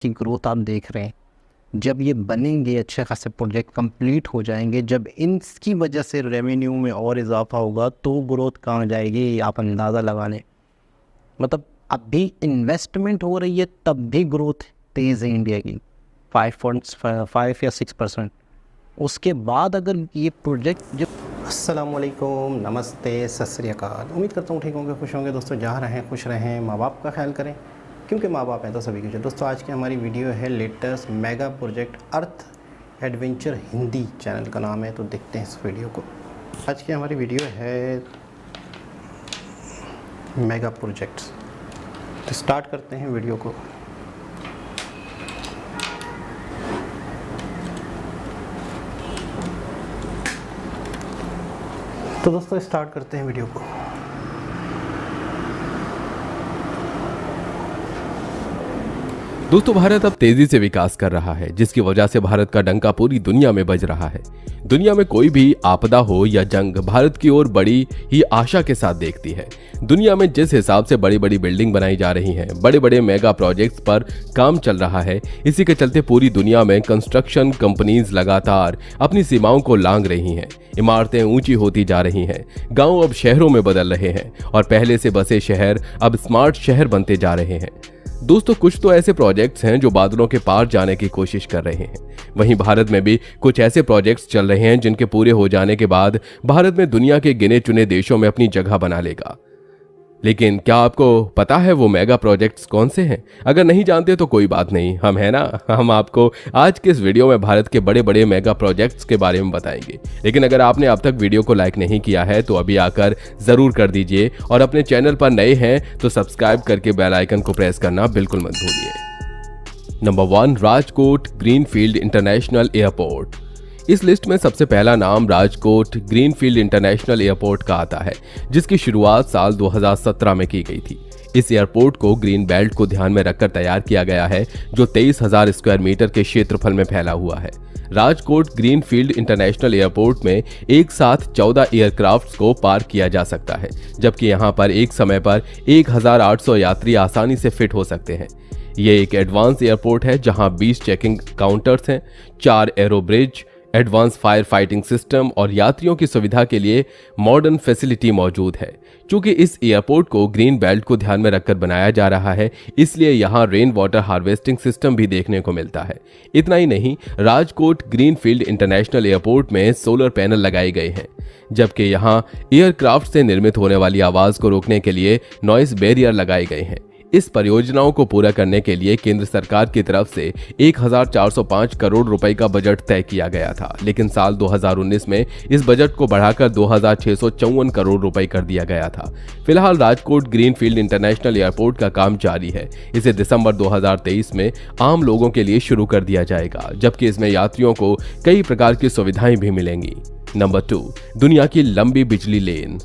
की ग्रोथ आप देख रहे हैं, जब ये बनेंगे अच्छे खासे प्रोजेक्ट कंप्लीट हो जाएंगे, जब इनकी वजह से रेवेन्यू में और इजाफा होगा तो ग्रोथ कहाँ जाएगी आप अंदाज़ा लगा लें। मतलब अभी इन्वेस्टमेंट हो रही है तब भी ग्रोथ तेज़ है इंडिया की 5 या 6%। उसके बाद अगर ये प्रोजेक्ट जब अस्सलामुअलैकुम, नमस्ते, सत श्री अकाल। उम्मीद करता हूँ ठीक होंगे, खुश होंगे दोस्तों। जहाँ रहें खुश रहें, माँ बाप का ख्याल करें, क्योंकि माँ बाप हैं तो सभी कुछ। दोस्तों आज की हमारी वीडियो है लेटेस्ट मेगा प्रोजेक्ट अर्थ एडवेंचर हिंदी, चैनल का नाम है। तो देखते हैं इस वीडियो को। आज की हमारी वीडियो है मेगा प्रोजेक्ट्स। तो स्टार्ट करते हैं वीडियो को। तो दोस्तों स्टार्ट करते हैं वीडियो को। दोस्तों भारत अब तेजी से विकास कर रहा है, जिसकी वजह से भारत का डंका पूरी दुनिया में बज रहा है। दुनिया में कोई भी आपदा हो या जंग भारत की ओर बड़ी ही आशा के साथ देखती है। दुनिया में जिस हिसाब से बड़ी बड़ी बिल्डिंग बनाई जा रही हैं, बड़े बड़े मेगा प्रोजेक्ट्स पर काम चल रहा है, इसी के चलते पूरी दुनिया में कंस्ट्रक्शन कंपनीज लगातार अपनी सीमाओं को लांघ रही हैं। इमारतें ऊंची होती जा रही हैं, गांव अब शहरों में बदल रहे हैं और पहले से बसे शहर अब स्मार्ट शहर बनते जा रहे हैं। दोस्तों कुछ तो ऐसे प्रोजेक्ट्स हैं जो बादलों के पार जाने की कोशिश कर रहे हैं। वहीं भारत में भी कुछ ऐसे प्रोजेक्ट्स चल रहे हैं जिनके पूरे हो जाने के बाद भारत में दुनिया के गिने चुने देशों में अपनी जगह बना लेगा। लेकिन क्या आपको पता है वो मेगा प्रोजेक्ट्स कौन से हैं? अगर नहीं जानते तो कोई बात नहीं, हम है ना, हम आपको आज के इस वीडियो में भारत के बड़े बड़े मेगा प्रोजेक्ट्स के बारे में बताएंगे। लेकिन अगर आपने अब तक वीडियो को लाइक नहीं किया है तो अभी आकर जरूर कर दीजिए, और अपने चैनल पर नए हैं तो सब्सक्राइब करके बेल आइकन को प्रेस करना बिल्कुल मत भूलिए। Number 1, Rajkot greenfield international airport. इस लिस्ट में सबसे पहला नाम राजकोट ग्रीनफील्ड इंटरनेशनल एयरपोर्ट का आता है, जिसकी शुरुआत साल 2017 में की गई थी। इस एयरपोर्ट को ग्रीन बेल्ट को ध्यान में रखकर तैयार किया गया है, जो 23,000 स्क्वायर मीटर के क्षेत्रफल में फैला हुआ है। राजकोट ग्रीनफील्ड इंटरनेशनल एयरपोर्ट में एक साथ 14 एयरक्राफ्ट्स को पार्क किया जा सकता है, जबकि यहाँ पर एक समय पर 1,800 यात्री आसानी से फिट हो सकते हैं। ये एक एडवांस एयरपोर्ट है जहाँ 20 चेकिंग काउंटर्स हैं, 4 arrow bridge, advance fire fighting system और यात्रियों की सुविधा के लिए मॉडर्न फैसिलिटी मौजूद है। चूंकि इस एयरपोर्ट को ग्रीन बेल्ट को ध्यान में रखकर बनाया जा रहा है, इसलिए यहाँ रेन वाटर हार्वेस्टिंग सिस्टम भी देखने को मिलता है। इतना ही नहीं, राजकोट ग्रीनफील्ड इंटरनेशनल एयरपोर्ट में सोलर पैनल लगाए गए हैं, जबकि यहाँ एयरक्राफ्ट से निर्मित होने वाली आवाज को रोकने के लिए नॉइस बैरियर लगाए गए हैं। इस परियोजनाओं को पूरा करने के लिए केंद्र सरकार की तरफ से 1,405 करोड़ रुपए का बजट तय किया गया था, लेकिन साल 2019 में इस बजट को बढ़ाकर 2,654 करोड़ रुपए कर दिया गया था। फिलहाल राजकोट ग्रीनफील्ड इंटरनेशनल एयरपोर्ट का काम जारी है। इसे दिसंबर 2023 में आम लोगों के लिए शुरू कर दिया जाएगा, जबकि इसमें यात्रियों को कई प्रकार की सुविधाएं भी मिलेंगी। नंबर 2, दुनिया की लंबी बिजली लेन।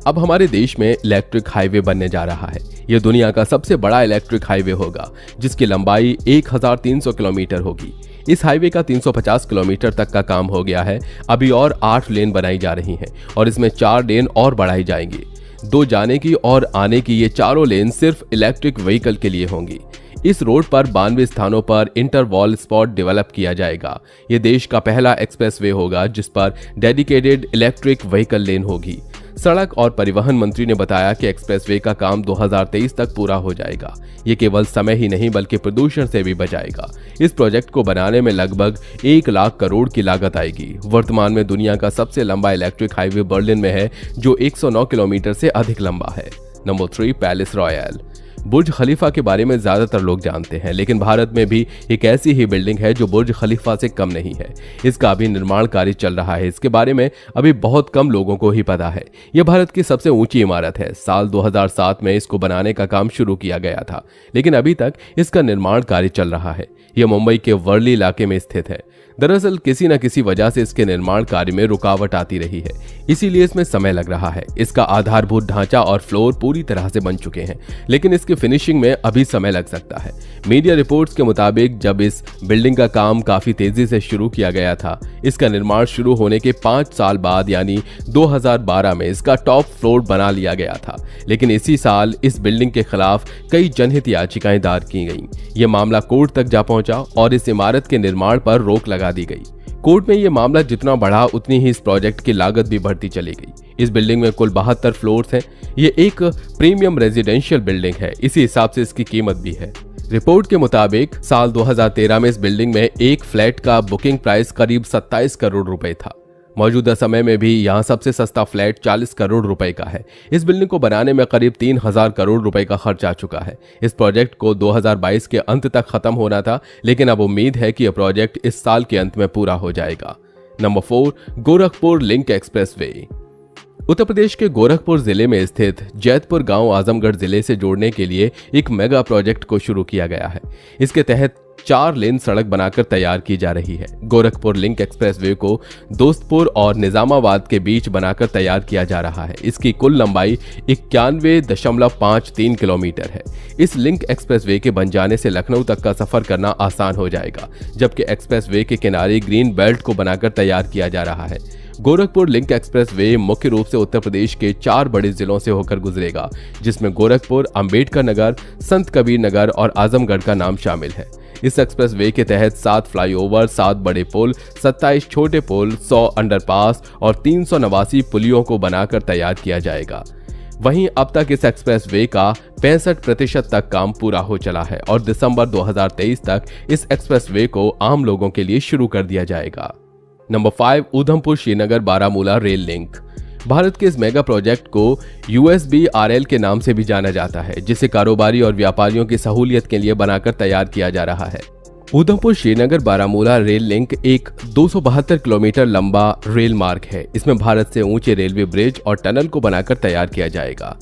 अब हमारे देश में इलेक्ट्रिक हाईवे बनने जा रहा है। यह दुनिया का सबसे बड़ा इलेक्ट्रिक हाईवे होगा, जिसकी लंबाई 1,300 किलोमीटर होगी। इस हाईवे का 350 किलोमीटर तक का काम हो गया है। अभी और 8 लेन बनाई जा रही हैं और इसमें 4 लेन और बढ़ाई जाएंगी। 2 जाने की और आने की ये चारों लेन सिर्फ इलेक्ट्रिक व्हीकल के लिए होंगी। इस रोड पर 92 स्थानों पर इंटर वॉल स्पॉट डेवलप किया जाएगा। ये देश का पहला एक्सप्रेसवे होगा जिस पर डेडिकेटेड इलेक्ट्रिक व्हीकल लेन होगी। सड़क और परिवहन मंत्री ने बताया कि एक्सप्रेसवे का काम 2023 तक पूरा हो जाएगा। ये केवल समय ही नहीं बल्कि प्रदूषण से भी बचाएगा। इस प्रोजेक्ट को बनाने में लगभग 1 लाख करोड़ की लागत आएगी। वर्तमान में दुनिया का सबसे लंबा इलेक्ट्रिक हाईवे बर्लिन में है, जो 109 किलोमीटर से अधिक लंबा है। Number 3, Palace Royal. Burj Khalifa के बारे में ज्यादातर लोग जानते हैं, लेकिन भारत में भी एक ऐसी ही बिल्डिंग है जो बुर्ज खलीफा से कम नहीं है। इसका अभी निर्माण कार्य चल रहा है। इसके बारे में अभी बहुत कम लोगों को ही पता है। यह भारत की सबसे ऊंची इमारत है। साल 2007 में इसको बनाने का काम शुरू किया गया था, लेकिन अभी तक इसका निर्माण कार्य चल रहा है। यह मुंबई के वर्ली इलाके में स्थित है। दरअसल किसी न किसी वजह से इसके निर्माण कार्य में रुकावट आती रही है, इसीलिए इसमें समय लग रहा है। इसका आधारभूत ढांचा और फ्लोर पूरी तरह से बन चुके हैं, लेकिन इसकी फिनिशिंग में अभी समय लग सकता है। मीडिया रिपोर्ट्स के मुताबिक जब इस बिल्डिंग का काम काफी तेजी से शुरू किया गया था, इसका निर्माण शुरू होने के 5 साल बाद यानी 2012 में इसका टॉप फ्लोर बना लिया गया था, लेकिन इसी साल इस बिल्डिंग के खिलाफ कई जनहित याचिकाएं दायर की गईं। यह मामला कोर्ट तक जा पहुंचा और इस इमारत के निर्माण पर रोक लगा दी गई। कोर्ट में यह मामला जितना बढ़ा उतनी ही इस प्रोजेक्ट की लागत भी बढ़ती चली गई। इस बिल्डिंग में कुल 72 फ्लोर्स हैं। ये एक प्रीमियम रेजिडेंशियल बिल्डिंग है, इसी हिसाब से इसकी कीमत भी है। रिपोर्ट के मुताबिक साल 2013 में इस बिल्डिंग में एक फ्लैट का बुकिंग प्राइस करीब 27 करोड़ रुपए था। मौजूदा समय में भी यहाँ सबसे सस्ता फ्लैट 40 करोड़ रुपए का है। इस बिल्डिंग को बनाने में करीब 3000 करोड़ रुपए का खर्च आ चुका है। इस प्रोजेक्ट को 2022 के अंत तक खत्म होना था, लेकिन अब उम्मीद है कि यह प्रोजेक्ट इस साल के अंत में पूरा हो जाएगा। Number 4, Gorakhpur link expressway. Uttar Pradesh के गोरखपुर जिले में स्थित जैतपुर गांव आजमगढ़ जिले से जोड़ने के लिए एक मेगा प्रोजेक्ट को शुरू किया गया है। इसके तहत 4 लेन सड़क बनाकर तैयार की जा रही है। गोरखपुर लिंक एक्सप्रेसवे को दोस्तपुर और निजामाबाद के बीच बनाकर तैयार किया जा रहा है। इसकी कुल लंबाई 91.53 किलोमीटर है। इस लिंक एक्सप्रेसवे के बन जाने से लखनऊ तक का सफर करना आसान हो जाएगा, जबकि एक्सप्रेसवे के किनारे ग्रीन बेल्ट को बनाकर तैयार किया जा रहा है। गोरखपुर लिंक एक्सप्रेसवे मुख्य रूप से उत्तर प्रदेश के 4 बड़े जिलों से होकर गुजरेगा, जिसमें गोरखपुर, अंबेडकर नगर, संत कबीर नगर और आजमगढ़ का नाम शामिल है। इस एक्सप्रेसवे के तहत 7 फ्लाईओवर, 7 बड़े पुल, 27 छोटे पुल, 100 अंडरपास और 389 पुलियों को बनाकर तैयार किया जाएगा। वहीं अब तक इस एक्सप्रेसवे का 65% तक काम पूरा हो चला है और दिसंबर 2023 तक इस एक्सप्रेसवे को आम लोगों के लिए शुरू कर दिया जाएगा। Number 5, Udhampur Srinagar Baramulla rail link. Bharat के इस मेगा प्रोजेक्ट को USBRL के नाम से भी जाना जाता है, जिसे कारोबारी और व्यापारियों की सहूलियत के लिए बनाकर तैयार किया जा रहा है। उधमपुर श्रीनगर बारामूला रेल लिंक एक 272 किलोमीटर लंबा रेल मार्ग है। इसमें भारत से ऊंचे रेलवे ब्रिज और टनल को बनाकर तैयार किया जाएगा।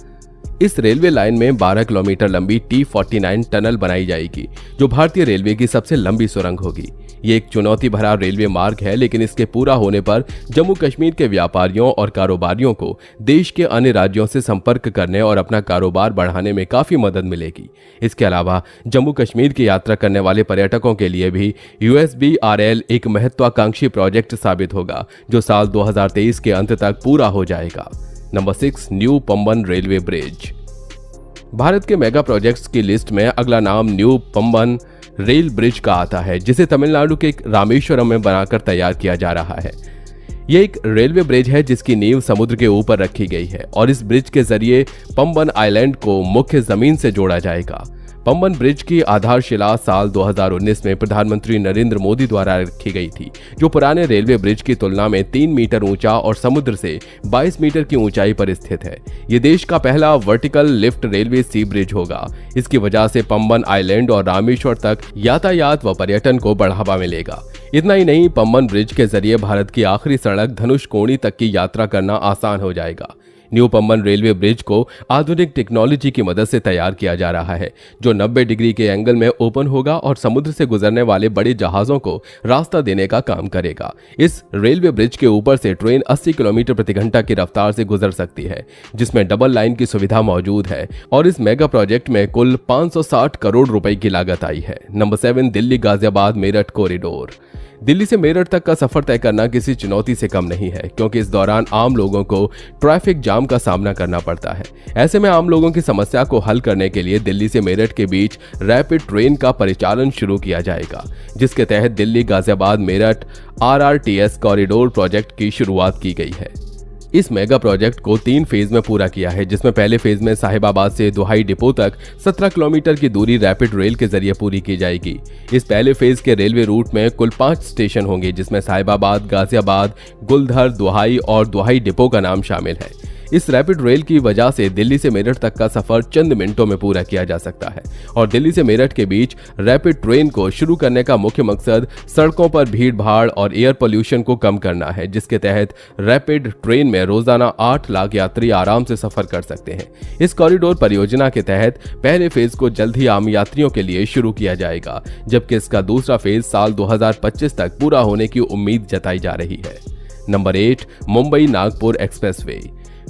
इस रेलवे लाइन में 12 किलोमीटर लंबी T49 टनल बनाई जाएगी, जो भारतीय रेलवे की सबसे लंबी सुरंग होगी। ये एक चुनौती भरा रेलवे मार्ग है, लेकिन इसके पूरा होने पर जम्मू कश्मीर के व्यापारियों और कारोबारियों को देश के अन्य राज्यों से संपर्क करने और अपना कारोबार बढ़ाने में काफी मदद मिलेगी। इसके अलावा जम्मू कश्मीर की यात्रा करने वाले पर्यटकों के लिए भी USBRL एक महत्वाकांक्षी प्रोजेक्ट साबित होगा, जो साल 2023 के अंत तक पूरा हो जाएगा। Number 6, new Pamban railway bridge. Bharat के मेगा प्रोजेक्ट्स की लिस्ट में अगला नाम न्यू पंबन रेल ब्रिज का आता है, जिसे तमिलनाडु के रामेश्वरम में बनाकर तैयार किया जा रहा है। यह एक रेलवे ब्रिज है जिसकी नींव समुद्र के ऊपर रखी गई है और इस ब्रिज के जरिए पंबन आइलैंड को मुख्य जमीन से जोड़ा जाएगा। पंबन ब्रिज की आधारशिला साल 2019 में प्रधानमंत्री नरेंद्र मोदी द्वारा रखी गई थी, जो पुराने रेलवे ब्रिज की तुलना में 3 मीटर ऊंचा और समुद्र से 22 मीटर की ऊंचाई पर स्थित है। ये देश का पहला वर्टिकल लिफ्ट रेलवे सी ब्रिज होगा। इसकी वजह से पंबन आइलैंड और रामेश्वर तक यातायात व पर्यटन को बढ़ावा मिलेगा। इतना ही नहीं, पंबन ब्रिज के जरिए भारत की आखिरी सड़क धनुषकोडी तक की यात्रा करना आसान हो जाएगा। न्यू पंबन रेलवे ब्रिज को आधुनिक टेक्नोलॉजी की मदद से तैयार किया जा रहा है, जो 90 डिग्री के एंगल में ओपन होगा और समुद्र से गुजरने वाले बड़े जहाजों को रास्ता देने का काम करेगा। इस रेलवे ब्रिज के ऊपर से ट्रेन 80 किलोमीटर प्रति घंटा की रफ्तार से गुजर सकती है, जिसमें डबल लाइन की सुविधा मौजूद है और इस मेगा प्रोजेक्ट में कुल 560 करोड़ रुपए की लागत आई है। Number 7, Delhi Ghaziabad Meerut corridor. दिल्ली से मेरठ तक का सफर तय करना किसी चुनौती से कम नहीं है, क्योंकि इस दौरान आम लोगों को ट्रैफिक जाम का सामना करना पड़ता है। ऐसे में आम लोगों की समस्या को हल करने के लिए दिल्ली से मेरठ के बीच रैपिड ट्रेन का परिचालन शुरू किया जाएगा, जिसके तहत Delhi Ghaziabad Meerut RRTS corridor project की शुरुआत की गई है। इस मेगा प्रोजेक्ट को 3 फेज में पूरा किया है, जिसमें पहले फेज में साहिबाबाद से दुहाई डिपो तक 17 किलोमीटर की दूरी रैपिड रेल के जरिए पूरी की जाएगी। इस पहले फेज के रेलवे रूट में कुल 5 स्टेशन होंगे, जिसमें साहिबाबाद, गाजियाबाद, गुलधर, दुहाई और दुहाई डिपो का नाम शामिल है। इस रैपिड रेल की वजह से दिल्ली से मेरठ तक का सफर चंद मिनटों में पूरा किया जा सकता है। और दिल्ली से मेरठ के बीच रैपिड ट्रेन को शुरू करने का मुख्य मकसद सड़कों पर भीड़ भाड़ और एयर पोल्यूशन को कम करना है, जिसके तहत रैपिड ट्रेन में रोजाना 8 लाख यात्री आराम से सफर कर सकते हैं। इस कॉरिडोर परियोजना के तहत पहले फेज को जल्द ही आम यात्रियों के लिए शुरू किया जाएगा, जबकि इसका दूसरा फेज साल 2025 तक पूरा होने की उम्मीद जताई जा रही है। Number 8, Mumbai Nagpur expressway.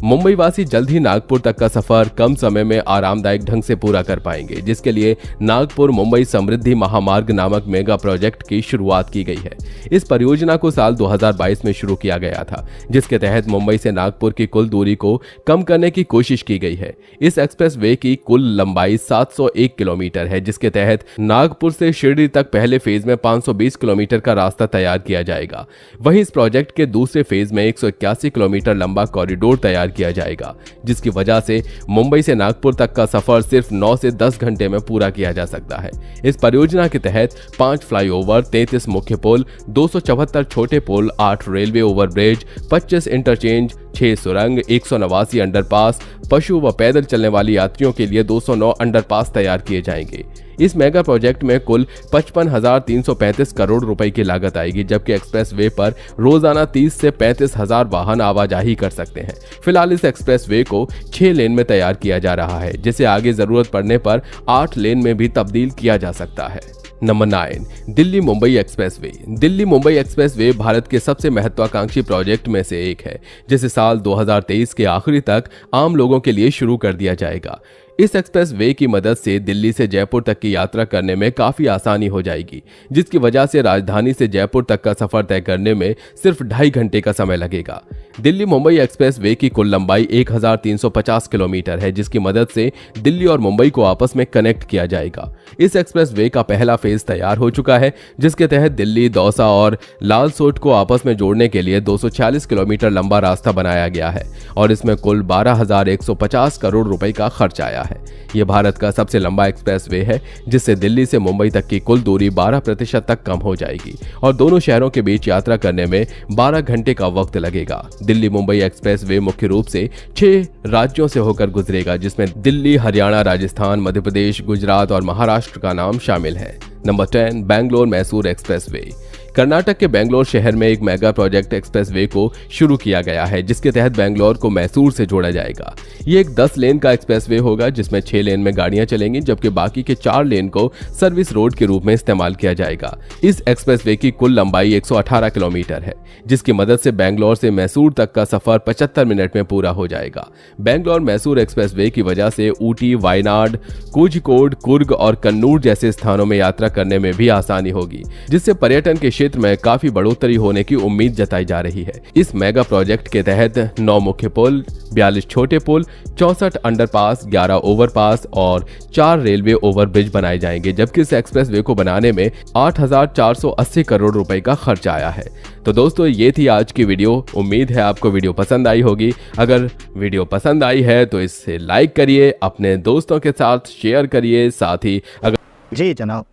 मुंबई वासी जल्द ही नागपुर तक का सफर कम समय में आरामदायक ढंग से पूरा कर पाएंगे, जिसके लिए नागपुर मुंबई समृद्धि महामार्ग नामक मेगा प्रोजेक्ट की शुरुआत की गई है। इस परियोजना को साल 2022 में शुरू किया गया था, जिसके तहत मुंबई से नागपुर की कुल दूरी को कम करने की कोशिश की गई है। इस एक्सप्रेसवे की कुल लंबाई 701 किलोमीटर है, जिसके तहत नागपुर से शिरडी तक पहले फेज में 520 किलोमीटर का रास्ता तैयार किया जाएगा। वहीं इस प्रोजेक्ट के दूसरे फेज में 181 किलोमीटर लंबा कॉरिडोर तैयार किया जाएगा, जिसकी वजह से मुंबई से नागपुर तक का सफर सिर्फ 9 से 10 घंटे में पूरा किया जा सकता है। इस परियोजना के तहत 5 फ्लाईओवर, 33 मुख्य पुल, 274 छोटे पुल, 8 रेलवे ओवरब्रिज, 25 इंटरचेंज, 6 सुरंग, 189 अंडरपास, पशु व पैदल चलने वाले यात्रियों के लिए 209 अंडरपास तैयार किए जाएंगे। इस मेगा प्रोजेक्ट में कुल 55,335 करोड़ रुपए की लागत आएगी, जबकि एक्सप्रेसवे पर रोजाना 30 से 35,000 वाहन आवाजाही कर सकते हैं। फिलहाल इस एक्सप्रेसवे को 6 लेन में तैयार किया जा रहा है, जिसे आगे जरूरत पड़ने पर 8 लेन में भी तब्दील किया जा सकता है। Number 9, Delhi Mumbai expressway. Delhi Mumbai expressway Bharat के सबसे महत्वाकांक्षी प्रोजेक्ट में से एक है, जिसे साल 2023 के आखिरी तक आम लोगों के लिए शुरू कर दिया जाएगा। इस एक्सप्रेस वे की मदद से दिल्ली से जयपुर तक की यात्रा करने में काफी आसानी हो जाएगी, जिसकी वजह से राजधानी से जयपुर तक का सफर तय करने में सिर्फ 2.5 घंटे का समय लगेगा। दिल्ली मुंबई एक्सप्रेस वे की कुल लंबाई 1350 किलोमीटर है, जिसकी मदद से दिल्ली और मुंबई को आपस में कनेक्ट किया जाएगा। इस एक्सप्रेस वे का पहला फेज तैयार हो चुका है, जिसके तहत दिल्ली, दौसा और लालसोट को आपस में जोड़ने के लिए 246 किलोमीटर लंबा रास्ता बनाया गया है और इसमें कुल 12,150 करोड़ रुपए का खर्च आया है। यह भारत का सबसे लंबा एक्सप्रेस वे है, जिससे दिल्ली से मुंबई तक की कुल दूरी 12% तक कम हो जाएगी और दोनों शहरों के बीच यात्रा करने में 12 घंटे का वक्त लगेगा। दिल्ली मुंबई एक्सप्रेस वे मुख्य रूप से 6 राज्यों से होकर गुजरेगा, जिसमें दिल्ली, हरियाणा, राजस्थान, मध्य प्रदेश, गुजरात और महाराष्ट्र का नाम शामिल है। Number 10, Bangalore Mysore expressway. कर्नाटक के बेंगलोर शहर में एक मेगा प्रोजेक्ट एक्सप्रेसवे को शुरू किया गया है, जिसके तहत बेंगलोर को मैसूर से जोड़ा जाएगा। ये एक 10 लेन का एक्सप्रेसवे होगा, जिसमें 6 लेन में गाड़ियां चलेंगी, जबकि बाकी के 4 लेन को सर्विस रोड के रूप में इस्तेमाल किया जाएगा। इस एक्सप्रेसवे की कुल लंबाई 118 किलोमीटर है, जिसकी मदद से बेंगलोर से मैसूर तक का सफर 75 मिनट में पूरा हो जाएगा। बेंगलोर मैसूर एक्सप्रेसवे की वजह से ऊटी, वायनाड, कोझिकोड, कुर्ग और कन्नूर जैसे स्थानों में यात्रा करने में भी आसानी होगी, जिससे पर्यटन के क्षेत्र में काफी बढ़ोतरी होने की उम्मीद जताई जा रही है। इस मेगा प्रोजेक्ट के तहत 9 मुख्य पुल, 42 छोटे पुल, 64 अंडरपास, 11 ओवरपास और 4 रेलवे ओवरब्रिज बनाए जाएंगे, जबकि इस एक्सप्रेसवे को बनाने में 8,480 करोड़ रुपए का खर्च आया है। तो दोस्तों, ये थी आज की वीडियो। उम्मीद है आपको वीडियो पसंद आई होगी। अगर वीडियो पसंद आई है तो इसे लाइक करिए, अपने दोस्तों के साथ शेयर करिए, साथ ही अगर जी जनाब।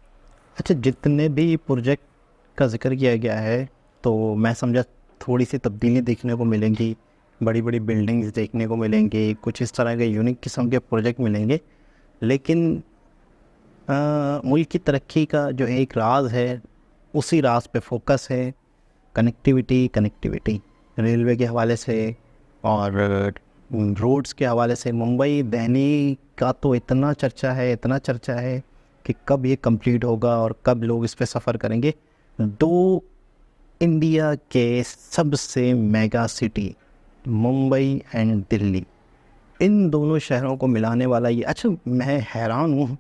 अच्छा, जितने भी प्रोजेक्ट का जिक्र किया गया है तो मैं समझा थोड़ी सी तब्दीली देखने को मिलेंगी, बड़ी बड़ी बिल्डिंग्स देखने को मिलेंगी, कुछ इस तरह के यूनिक किस्म के प्रोजेक्ट मिलेंगे। लेकिन मुल्क की तरक्की का जो एक राज है, उसी राज पे फोकस है। कनेक्टिविटी रेलवे के हवाले से और रोड्स के हवाले से। मुंबई दिल्ली का तो इतना चर्चा है कि कब ये कंप्लीट होगा और कब लोग इस पे सफ़र करेंगे। 2 इंडिया के सबसे mega city Mumbai and Delhi, इन दोनों शहरों को मिलाने वाला ये। अच्छा, मैं हैरान हूँ,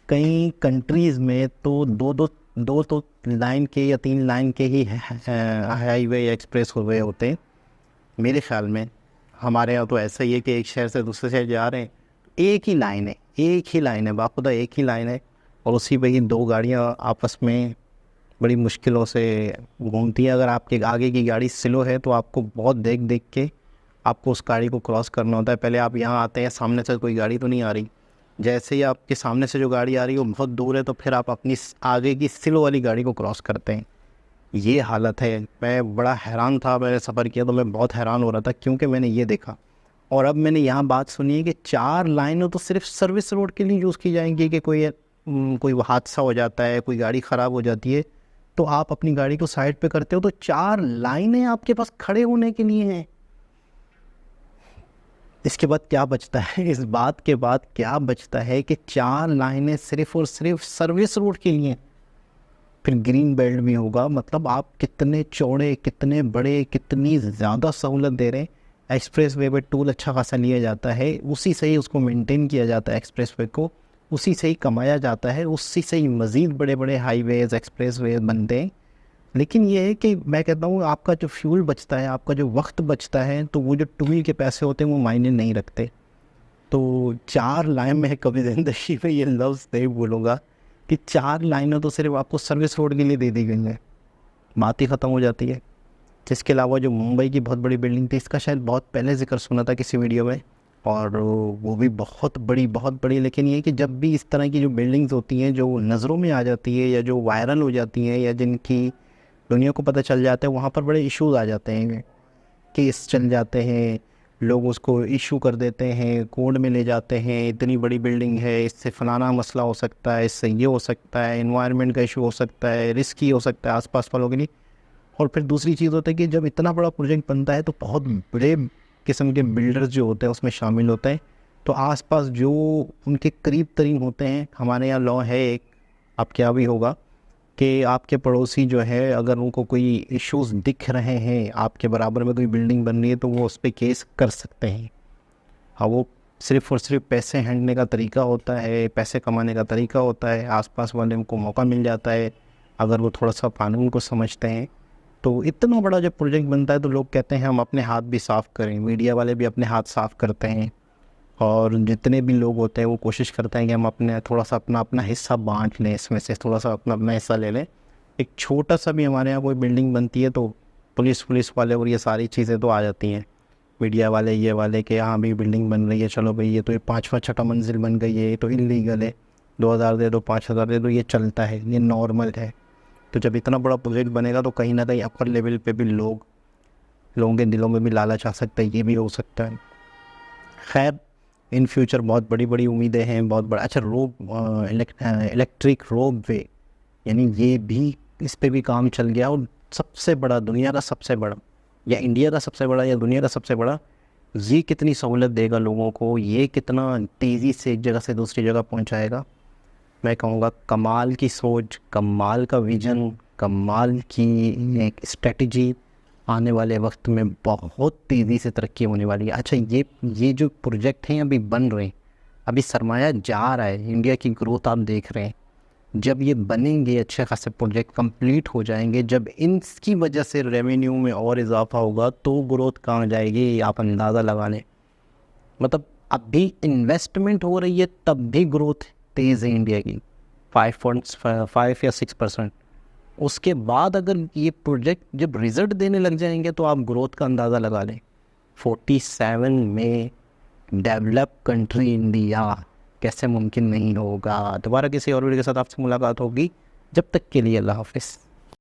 कई कंट्रीज़ में तो दो तो लाइन के या 3 लाइन के ही हाईवे या एक्सप्रेस हुए होते हैं। मेरे ख्याल में हमारे यहाँ तो ऐसा ही है कि एक शहर से दूसरे शहर जा रहे हैं, एक ही लाइन है, बाखुदा एक ही लाइन है, और उसी पे ही 2 गाड़ियाँ आपस में बड़ी मुश्किलों से घूमती हैं। अगर आपके आगे की गाड़ी स्लो है तो आपको बहुत देख के आपको उस गाड़ी को क्रॉस करना होता है। पहले आप यहाँ आते हैं, सामने से कोई गाड़ी तो नहीं आ रही, जैसे ही आपके सामने से जो गाड़ी आ रही है वो बहुत दूर है, तो फिर आप अपनी आगे की स्लो वाली गाड़ी को क्रॉस करते हैं। ये हालत है। मैं बड़ा हैरान था, मैंने सफ़र किया तो मैं बहुत हैरान हो रहा था, क्योंकि मैंने ये देखा। और अब मैंने यहाँ बात सुनी है कि 4 लाइनें तो सिर्फ सर्विस रोड के लिए यूज़ की जाएंगी कि कोई हादसा हो जाता है, कोई गाड़ी ख़राब हो जाती है, तो आप अपनी गाड़ी को साइड पे करते हो तो 4 लाइनें आपके पास खड़े होने के लिए हैं। इसके बाद क्या बचता है, इस बात के बाद क्या बचता है कि 4 लाइनें सिर्फ और सिर्फ सर्विस रोड के लिए। फिर ग्रीन बेल्ट भी होगा, मतलब आप कितने चौड़े, कितने बड़े, कितनी ज़्यादा सहूलत दे रहे हैं। एक्सप्रेस वे पर टूल अच्छा खासा लिया जाता है, उसी से ही उसको मेंटेन किया जाता है, एक्सप्रेस वे को उसी से ही कमाया जाता है, उसी से ही मज़ीद बड़े बड़े हाईवेज़, एक्सप्रेस वे बनते हैं। लेकिन ये है कि मैं कहता हूँ आपका जो फ्यूल बचता है, आपका जो वक्त बचता है, तो वो जो टूल के पैसे होते हैं वो मायने नहीं रखते। तो 4 लाइन में कभी ज़िंदगी में ये लफ्ज़ नहीं बोलूँगा कि 4 लाइनें तो सिर्फ आपको सर्विस रोड के लिए दे दी गई हैं, बात ही ख़त्म हो जाती है। जिसके अलावा जो मुंबई की बहुत बड़ी बिल्डिंग थी, इसका शायद बहुत पहले जिक्र सुना था किसी वीडियो में, और वो भी बहुत बड़ी। लेकिन ये कि जब भी इस तरह की जो बिल्डिंग्स होती हैं जो नज़रों में आ जाती है या जो वायरल हो जाती हैं या जिनकी दुनिया को पता चल जाता है, वहाँ पर बड़े इश्यूज़ आ जाते हैं, केस चल जाते हैं, लोग उसको इशू कर देते हैं, कोर्ट में ले जाते हैं, इतनी बड़ी बिल्डिंग है, इससे फलाना मसला हो सकता है, इससे ये हो सकता है, एनवायरनमेंट का इशू हो सकता है, रिस्की हो सकता है आसपास वालों के लिए। और फिर दूसरी चीज़ होता है कि जब इतना बड़ा प्रोजेक्ट बनता है तो बहुत बड़े किस्म के बिल्डर्स जो होते हैं उसमें शामिल होते हैं, तो आसपास जो उनके करीब तरीन होते हैं, हमारे यहाँ लॉ है एक, अब क्या भी होगा कि आपके पड़ोसी जो है अगर उनको कोई इश्यूज़ दिख रहे हैं, आपके बराबर में कोई बिल्डिंग बन रही है, तो वो उस पर केस कर सकते हैं। हाँ, वो सिर्फ़ और सिर्फ पैसे हैंडने का तरीका होता है, पैसे कमाने का तरीका होता है, आसपास वाले को मौका मिल जाता है अगर वो थोड़ा सा कानून को समझते हैं। तो इतना बड़ा जब प्रोजेक्ट बनता है तो लोग कहते हैं हम अपने हाथ भी साफ़ करें, मीडिया वाले भी अपने हाथ साफ़ करते हैं, और जितने भी लोग होते हैं वो कोशिश करते हैं कि हम अपने थोड़ा सा अपना हिस्सा बांट लें, इसमें से थोड़ा सा अपना हिस्सा ले लें। एक छोटा सा भी हमारे यहाँ कोई बिल्डिंग बनती है तो पुलिस वाले और ये सारी चीज़ें तो आ जाती हैं, मीडिया वाले ये वाले कि हाँ भाई बिल्डिंग बन रही है, चलो भाई ये तो ये 5वां 6ठा मंजिल बन गई है, ये तो इलीगल है, 2000 दे दो, 5000 दे दो, ये चलता है, ये नॉर्मल है। तो जब इतना बड़ा प्रोजेक्ट बनेगा तो कहीं ना कहीं अपर लेवल पे भी लोगों के दिलों में भी लालच आ सकता है, ये भी हो सकता है। खैर, इन फ्यूचर बहुत बड़ी उम्मीदें हैं, बहुत बड़ा। अच्छा, इलेक्ट्रिक रोप वे, यानी ये भी, इस पे भी काम चल गया, और सबसे बड़ा, दुनिया का सबसे बड़ा, या इंडिया का सबसे बड़ा या दुनिया का सबसे बड़ा, ये कितनी सहूलत देगा लोगों को, ये कितना तेज़ी से एक जगह से दूसरी जगह पहुंचाएगा। मैं कहूँगा कमाल की सोच, कमाल का विजन, कमाल की एक स्ट्रेटजी, आने वाले वक्त में बहुत तेज़ी से तरक्की होने वाली है। अच्छा, ये जो प्रोजेक्ट हैं अभी बन रहे हैं, अभी सरमाया जा रहा है, इंडिया की ग्रोथ आप देख रहे हैं। जब ये बनेंगे, अच्छे खासे प्रोजेक्ट कंप्लीट हो जाएंगे, जब इनकी वजह से रेवेन्यू में और इजाफा होगा, तो ग्रोथ कहाँ जाएगी आप अंदाज़ा लगा लें। मतलब अभी इन्वेस्टमेंट हो रही है तब भी ग्रोथ तेज़ है इंडिया की, 5 या 6%। उसके बाद अगर ये प्रोजेक्ट जब रिज़ल्ट देने लग जाएंगे तो आप ग्रोथ का अंदाज़ा लगा लें। 47 में डेवलप कंट्री इंडिया कैसे मुमकिन नहीं होगा। दोबारा किसी और वीडियो के साथ आपसे मुलाकात होगी, जब तक के लिए अल्लाह हाफ़िज़।